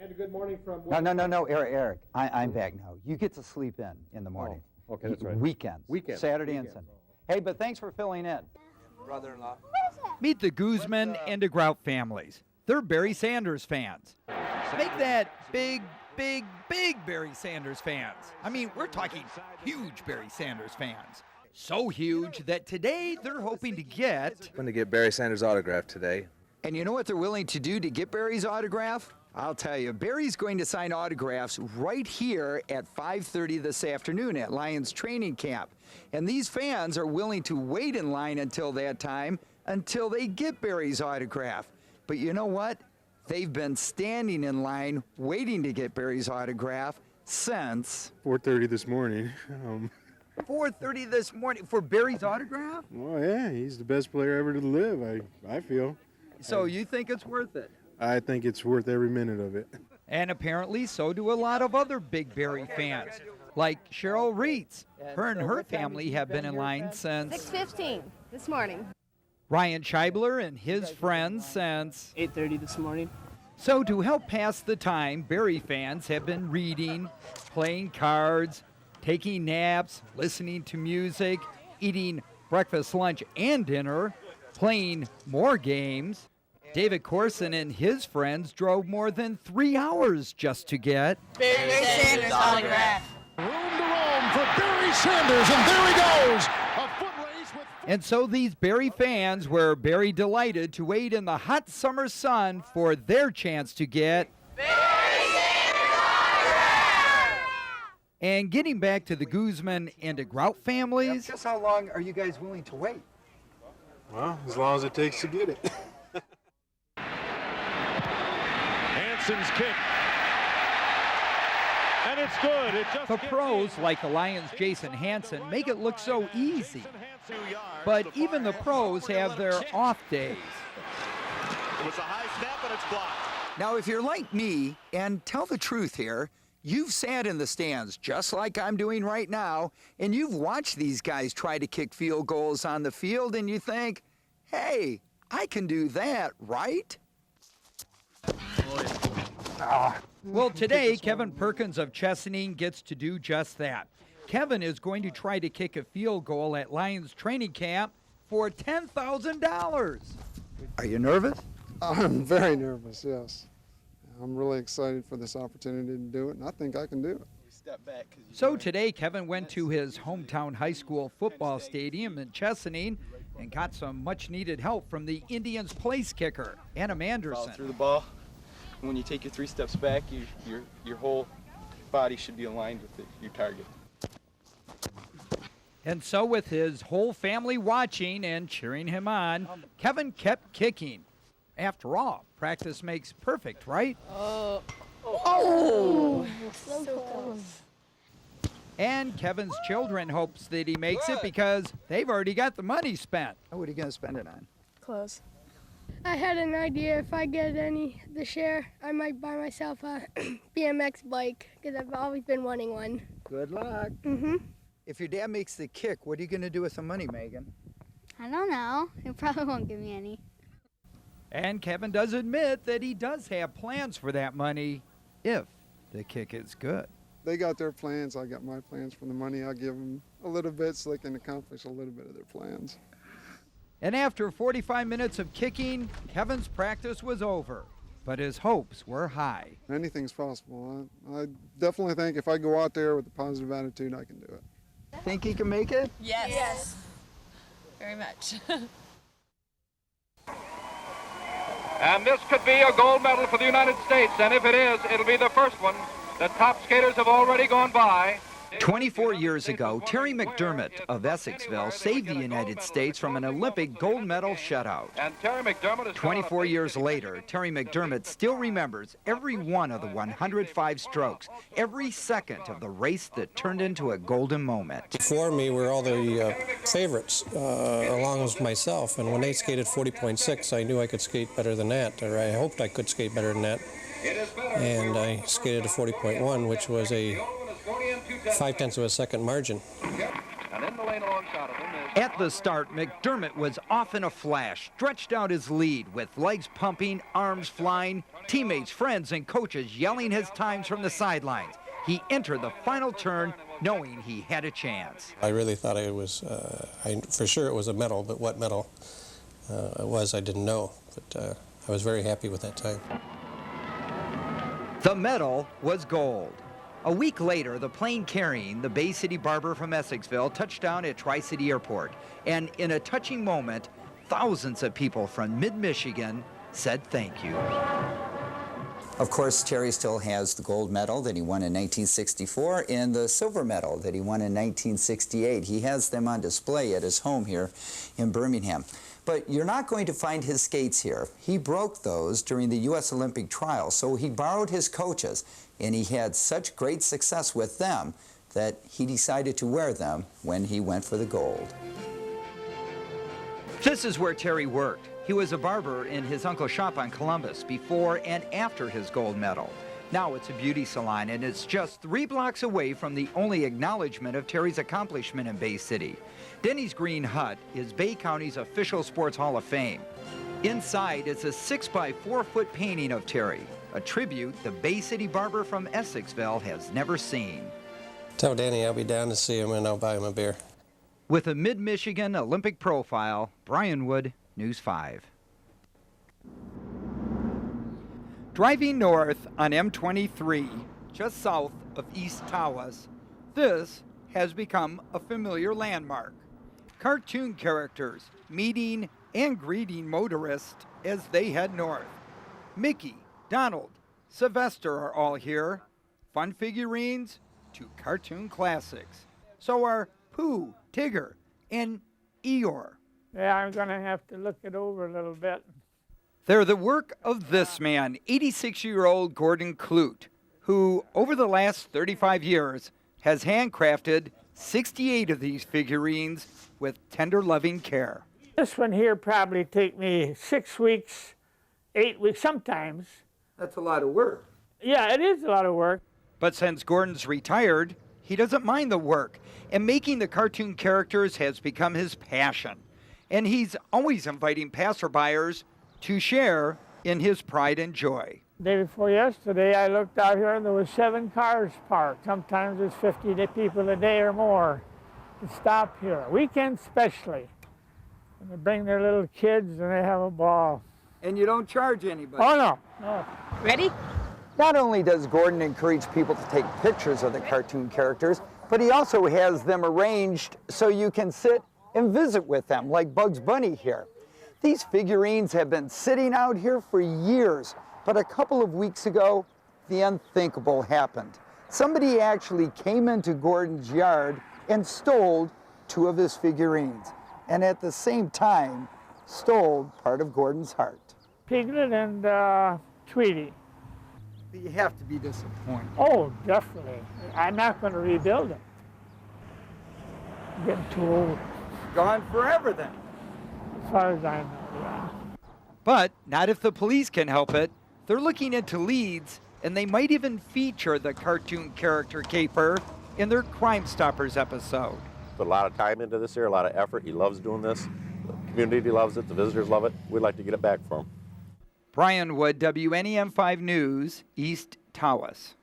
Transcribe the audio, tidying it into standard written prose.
And a good morning from... No, Eric. I'm back now. You get to sleep in the morning. Oh, okay, that's right. Weekends. Saturday and Sunday. Hey, but thanks for filling in. Brother-in-law. Meet the Guzman and DeGrout families. They're Barry Sanders fans. Make that big Barry Sanders fans. I mean, we're talking huge Barry Sanders fans. So huge that today they're hoping to get... I'm going to get Barry Sanders' autograph today. And you know what they're willing to do to get Barry's autograph? I'll tell you, Barry's going to sign autographs right here at 5:30 this afternoon at Lions training camp. And these fans are willing to wait in line until that time, until they get Barry's autograph. But you know what? They've been standing in line waiting to get Barry's autograph since 4:30 this morning. 4:30 this morning for Barry's autograph? Well, yeah, he's the best player ever to live, I feel. So you think it's worth it? I think it's worth every minute of it. And apparently so do a lot of other big Barry fans, like Cheryl Reitz. Her and her family have been in line since 6:15 this morning. Ryan Scheibler and his friends since 8:30 this morning. So to help pass the time, Barry fans have been reading, playing cards, taking naps, listening to music, eating breakfast, lunch, and dinner, playing more games. David Corson and his friends drove more than 3 hours just to get Barry Sanders autograph. Room to roam for Barry Sanders, and there he goes. A foot race with... And so these Barry fans were very delighted to wait in the hot summer sun for their chance to get Barry Sanders autograph. And getting back to the Guzman and DeGrout families. Just how long are you guys willing to wait? Well, as long as it takes to get it. Hanson's kick. And it's good. It just The pros, like the Lions' Jason Hanson, make it look so easy. But even the pros have their off days. It was a high snap and it's blocked. Now, if you're like me, and tell the truth here, you've sat in the stands just like I'm doing right now, and you've watched these guys try to kick field goals on the field, and you think, hey, I can do that, right? Well, today, Kevin Perkins of Chesaning gets to do just that. Kevin is going to try to kick a field goal at Lions training camp for $10,000. Are you nervous? I'm very nervous, yes. I'm really excited for this opportunity to do it, and I think I can do it. So today, Kevin went to his hometown high school football stadium in Chesaning and got some much-needed help from the Indians' place kicker, Anna Manderson. Through the ball. When you take your 3 steps back, your whole body should be aligned with your target. And so with his whole family watching and cheering him on, Kevin kept kicking. After all, practice makes perfect, right? So close. And Kevin's children hopes that he makes it because they've already got the money spent. Oh, what are you going to spend it on? Close. I had an idea if I get the share, I might buy myself a BMX bike because I've always been wanting one. Good luck. Mm-hmm. If your dad makes the kick, what are you going to do with the money, Megan? I don't know. He probably won't give me any. And Kevin does admit that he does have plans for that money if the kick is good. They got their plans, I got my plans for the money. I'll give them a little bit so they can accomplish a little bit of their plans. And after 45 minutes of kicking, Kevin's practice was over, but his hopes were high. Anything's possible. I definitely think if I go out there with a positive attitude, I can do it. Think he can make it? Yes. Very much. And this could be a gold medal for the United States, and if it is, it'll be the first one. The top skaters have already gone by. 24 years ago, Terry McDermott of Essexville saved the United States from an Olympic gold medal shutout. And Terry McDermott is 24 years later, Terry McDermott still remembers every one of the 105 strokes, every second of the race that turned into a golden moment. Before me were all the favorites, along with myself, and when they skated 40.6, I knew I could skate better than that, or I hoped I could skate better than that. And I skated a 40.1, which was a 0.5 of a second margin. And in the lane alongside of him is At the start, McDermott was off in a flash, stretched out his lead with legs pumping, arms flying, teammates, friends, and coaches yelling his times from the sidelines. He entered the final turn knowing he had a chance. I really thought it was, for sure it was a medal, but what medal it was I didn't know. But I was very happy with that time. The medal was gold. A week later, the plane carrying the Bay City barber from Essexville touched down at Tri-City Airport. And in a touching moment, thousands of people from mid-Michigan said thank you. Of course, Terry still has the gold medal that he won in 1964 and the silver medal that he won in 1968. He has them on display at his home here in Birmingham. But you're not going to find his skates here. He broke those during the U.S. Olympic trials, so he borrowed his coaches, and he had such great success with them that he decided to wear them when he went for the gold. This is where Terry worked. He was a barber in his uncle's shop on Columbus before and after his gold medal. Now it's a beauty salon, and it's just 3 blocks away from the only acknowledgement of Terry's accomplishment in Bay City. Denny's Green Hut is Bay County's official sports hall of fame. Inside is a 6-by-4-foot painting of Terry, a tribute the Bay City barber from Essexville has never seen. Tell Danny I'll be down to see him and I'll buy him a beer. With a mid-Michigan Olympic profile, Brian Wood, News 5. Driving north on M23, just south of East Tawas, this has become a familiar landmark. Cartoon characters meeting and greeting motorists as they head north. Mickey, Donald, Sylvester are all here. Fun figurines to cartoon classics. So are Pooh, Tigger, and Eeyore. Yeah, I'm going to have to look it over a little bit. They're the work of this man, 86-year-old Gordon Clute, who, over the last 35 years, has handcrafted 68 of these figurines with tender, loving care. This one here probably take me 6 weeks, 8 weeks, sometimes. That's a lot of work. Yeah, it is a lot of work. But since Gordon's retired, he doesn't mind the work, and making the cartoon characters has become his passion. And he's always inviting passerbyers to share in his pride and joy. Day before yesterday, I looked out here and there was 7 cars parked. Sometimes there's 50 people a day or more to stop here, weekends especially. And they bring their little kids and they have a ball. And you don't charge anybody? Oh, no. No. Ready? Not only does Gordon encourage people to take pictures of the cartoon characters, but he also has them arranged so you can sit and visit with them, like Bugs Bunny here. These figurines have been sitting out here for years, but a couple of weeks ago, the unthinkable happened. Somebody actually came into Gordon's yard and stole 2 of his figurines, and at the same time, stole part of Gordon's heart. Piglet and Tweety. You have to be disappointed. Oh, definitely. I'm not going to rebuild them. I'm getting too old. Gone forever then. As far as I know, yeah. But not if the police can help it. They're looking into leads, and they might even feature the cartoon character caper in their Crime Stoppers episode. Put a lot of time into this here, a lot of effort. He loves doing this. The community loves it. The visitors love it. We'd like to get it back for him. Brian Wood, WNEM 5 News, East Tawas.